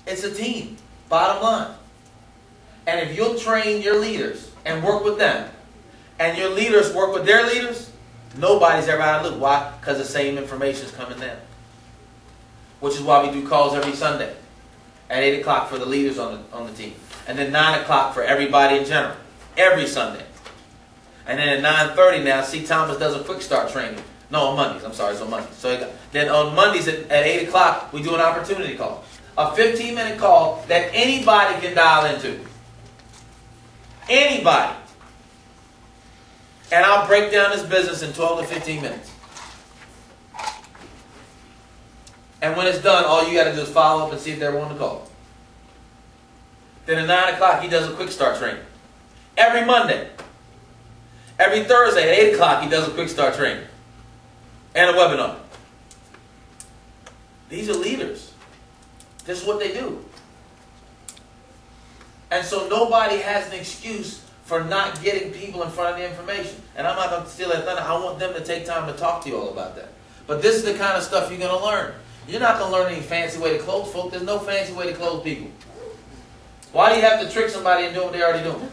It's a team, bottom line. And if you'll train your leaders and work with them, and your leaders work with their leaders, nobody's ever out of the loop. Why? Because the same information is coming down. Which is why we do calls every Sunday at 8 o'clock for the leaders on the team. And then 9 o'clock for everybody in general. Every Sunday. And then at 9:30 now, C. Thomas does a quick start training. No, on Mondays. I'm sorry, it's on Mondays. So then on Mondays at 8 o'clock, we do an opportunity call. A 15-minute call that anybody can dial into. Anybody. And I'll break down this business in 12 to 15 minutes. And when it's done, all you got to do is follow up and see if they're willing to call. Then at 9 o'clock, he does a quick start training. Every Monday. Every Thursday at 8 o'clock, he does a quick start training. And a webinar. These are leaders. This is what they do. And so nobody has an excuse for not getting people in front of the information. And I'm not going to steal that thunder. I want them to take time to talk to you all about that. But this is the kind of stuff you're going to learn. You're not going to learn any fancy way to close folk. There's no fancy way to close people. Why do you have to trick somebody into doing what they're already doing?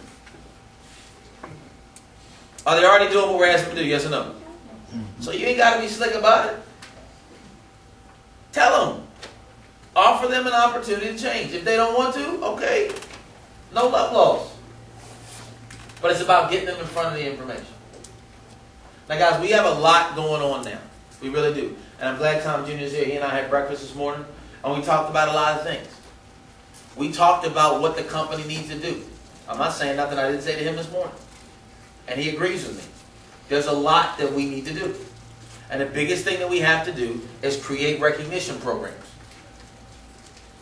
Are they already doing what we're asking them to do? Yes or no? So you ain't got to be slick about it. Tell them. Offer them an opportunity to change. If they don't want to, okay. No love lost. But it's about getting them in front of the information. Now guys, we have a lot going on now. We really do. And I'm glad Tom Jr. is here. He and I had breakfast this morning. And we talked about a lot of things. We talked about what the company needs to do. I'm not saying nothing I didn't say to him this morning. And he agrees with me. There's a lot that we need to do. And the biggest thing that we have to do is create recognition programs.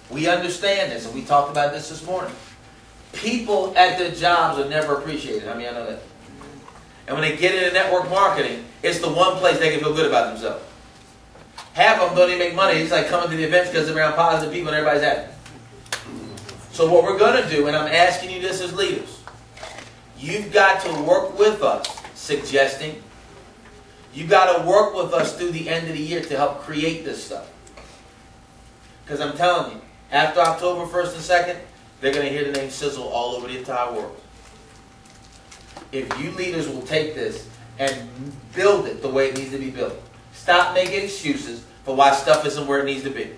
We understand this, and we talked about this morning. People at their jobs are never appreciated. I mean, I know that. And when they get into network marketing, it's the one place they can feel good about themselves. Half of them don't even make money. It's like coming to the events because they're around positive people and everybody's happy. So what we're going to do, and I'm asking you this as leaders, you've got to work with us, suggesting. You've got to work with us through the end of the year to help create this stuff. Because I'm telling you, after October 1st and 2nd, they're going to hear the name Sizzle all over the entire world. If you leaders will take this and build it the way it needs to be built. Stop making excuses for why stuff isn't where it needs to be.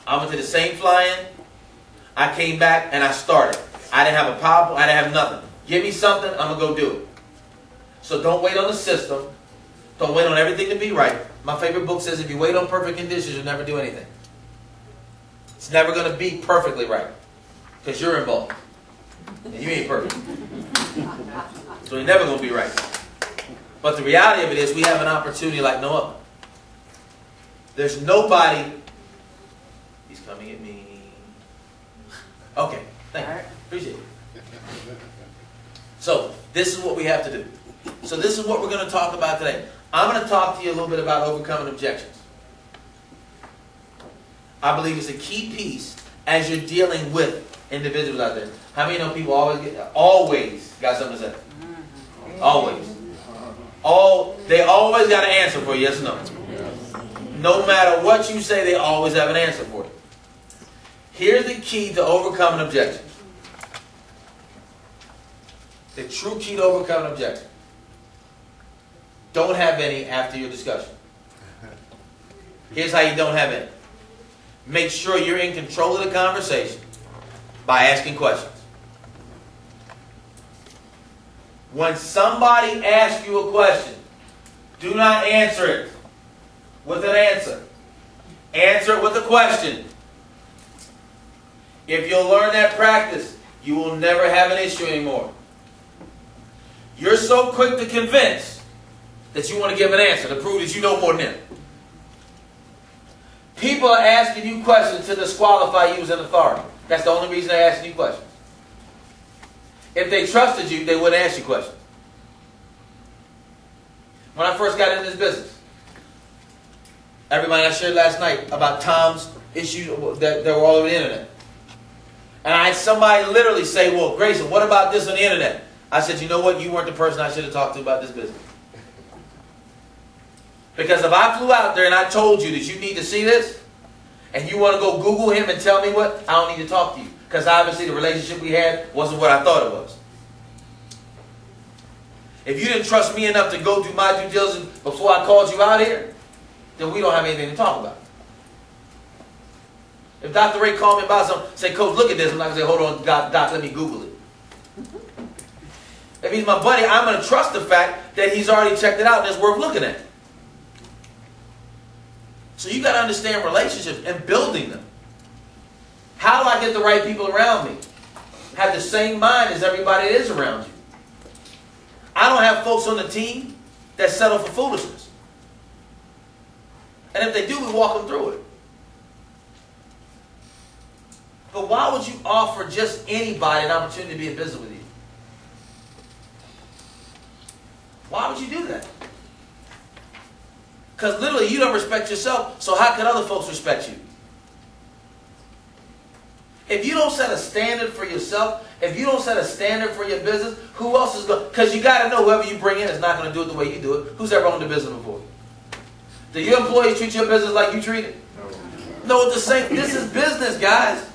I went to the same fly-in. I came back and I started. I didn't have a PowerPoint. I didn't have nothing. Give me something, I'm going to go do it. So don't wait on the system. Don't wait on everything to be right. My favorite book says if you wait on perfect conditions, you'll never do anything. It's never going to be perfectly right. Because you're involved. And you ain't perfect. So you're never going to be right. But the reality of it is we have an opportunity like no other. There's nobody. He's coming at me. Okay. Thank you. Appreciate it. So this is what we have to do. So this is what we're going to talk about today. I'm going to talk to you a little bit about overcoming objections. I believe it's a key piece as you're dealing with individuals out there. How many know people always got something to say? Always. They always got an answer for you, yes or no? No matter what you say, they always have an answer for you. Here's the key to overcoming objections. The true key to overcoming objections. Don't have any after your discussion. Here's how you don't have any. Make sure you're in control of the conversation by asking questions. When somebody asks you a question, do not answer it with an answer. Answer it with a question. If you'll learn that practice, you will never have an issue anymore. You're so quick to convince that you want to give an answer to prove that you know more than them. People are asking you questions to disqualify you as an authority. That's the only reason they're asking you questions. If they trusted you, they wouldn't ask you questions. When I first got into this business, everybody I shared last night about Tom's issues that were all over the internet. And I had somebody literally say, well, Grayson, what about this on the internet? I said, you know what? You weren't the person I should have talked to about this business. Because if I flew out there and I told you that you need to see this, and you want to go Google him and tell me what, I don't need to talk to you. Because obviously the relationship we had wasn't what I thought it was. If you didn't trust me enough to go do my due diligence before I called you out here, then we don't have anything to talk about. If Dr. Ray called me about something, say, Coach, look at this, I'm not going to say, hold on, Doc, let me Google it. If he's my buddy, I'm going to trust the fact that he's already checked it out and it's worth looking at. So you got to understand relationships and building them. How do I get the right people around me? Have the same mind as everybody that is around you. I don't have folks on the team that settle for foolishness. And if they do, we walk them through it. But why would you offer just anybody an opportunity to be in business with you? Why would you do that? Because literally you don't respect yourself, so how can other folks respect you? If you don't set a standard for yourself, if you don't set a standard for your business, who else is going to? Because you got to know whoever you bring in is not going to do it the way you do it. Who's ever owned a business before? Do your employees treat your business like you treat it? No, it's the same. This is business, guys.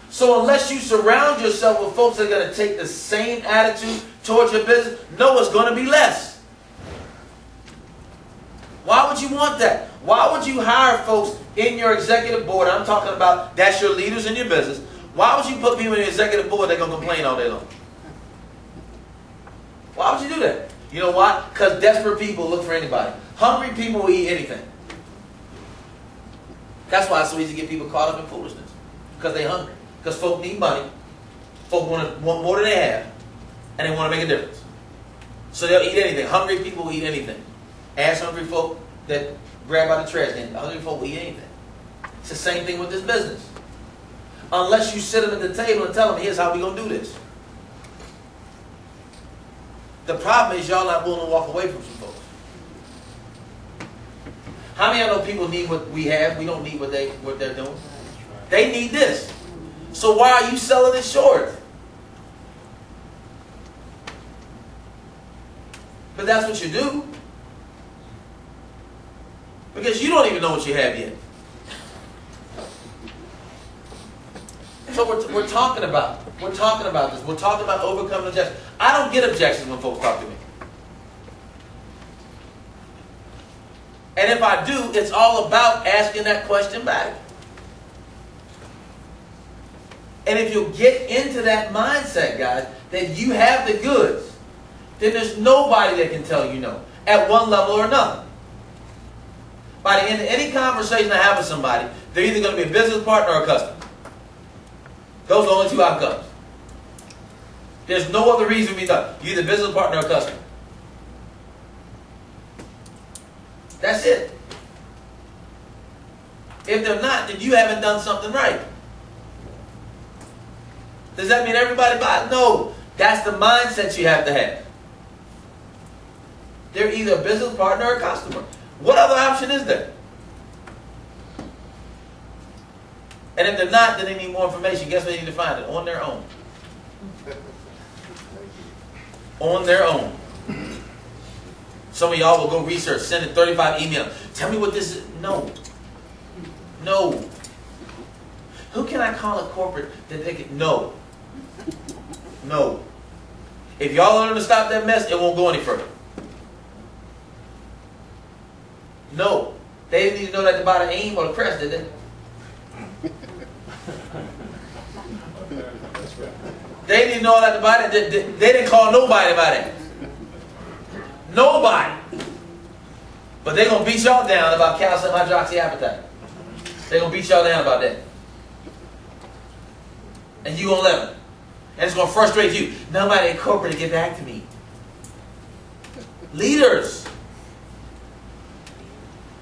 So unless you surround yourself with folks that are going to take the same attitude towards your business, no, it's going to be less. Why would you want that? Why would you hire folks in your executive board? I'm talking about that's your leaders in your business. Why would you put people in the executive board that are going to complain all day long? Why would you do that? You know why? Because desperate people look for anybody. Hungry people will eat anything. That's why it's so easy to get people caught up in foolishness. Because they're hungry. Because folk need money. Folk want more than they have. And they want to make a difference. So they'll eat anything. Hungry people will eat anything. Ask hungry folk that grab out the trash can. Hungry folk will eat anything. It's the same thing with this business. Unless you sit them at the table and tell them, here's how we're going to do this. The problem is y'all not willing to walk away from some folks. How many of you know people need what we have? We don't need what they're doing. They need this. So why are you selling it short? But that's what you do. Because you don't even know what you have yet. So we're talking about this. We're talking about overcoming objections. I don't get objections when folks talk to me. And if I do, it's all about asking that question back. And if you get into that mindset, guys, that you have the goods, then there's nobody that can tell you no, at one level or another. By the end of any conversation I have with somebody, they're either going to be a business partner or a customer. Those are the only two outcomes. There's no other reason to be done. You're either a business partner or a customer. That's it. If they're not, then you haven't done something right. Does that mean everybody buys? No. That's the mindset you have to have. They're either a business partner or a customer. What other option is there? And if they're not, then they need more information. Guess where they need to find it? On their own. On their own. Some of y'all will go research, send in 35 emails. Tell me what this is. No. No. Who can I call a corporate that they can? No. No. If y'all learn to stop that mess, it won't go any further. No. They didn't need to know that to buy the AIM or the crest, did they? They didn't know that to buy that. They didn't call nobody about it. Nobody. But they're going to beat y'all down about calcium hydroxyapatite. They're going to beat y'all down about that. And you're going to let them. And it's going to frustrate you. Nobody in corporate to get back to me. Leaders.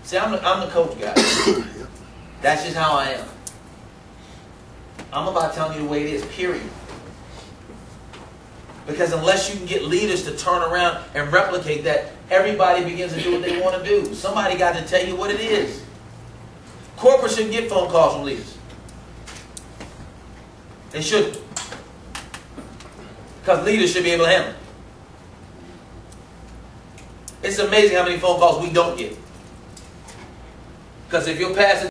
See, I'm the coach guy. That's just how I am. I'm about telling you the way it is, period. Because unless you can get leaders to turn around and replicate that, everybody begins to do what they want to do. Somebody got to tell you what it is. Corporate shouldn't get phone calls from leaders. They shouldn't. Because leaders should be able to handle it. It's amazing how many phone calls we don't get. Because if you're passing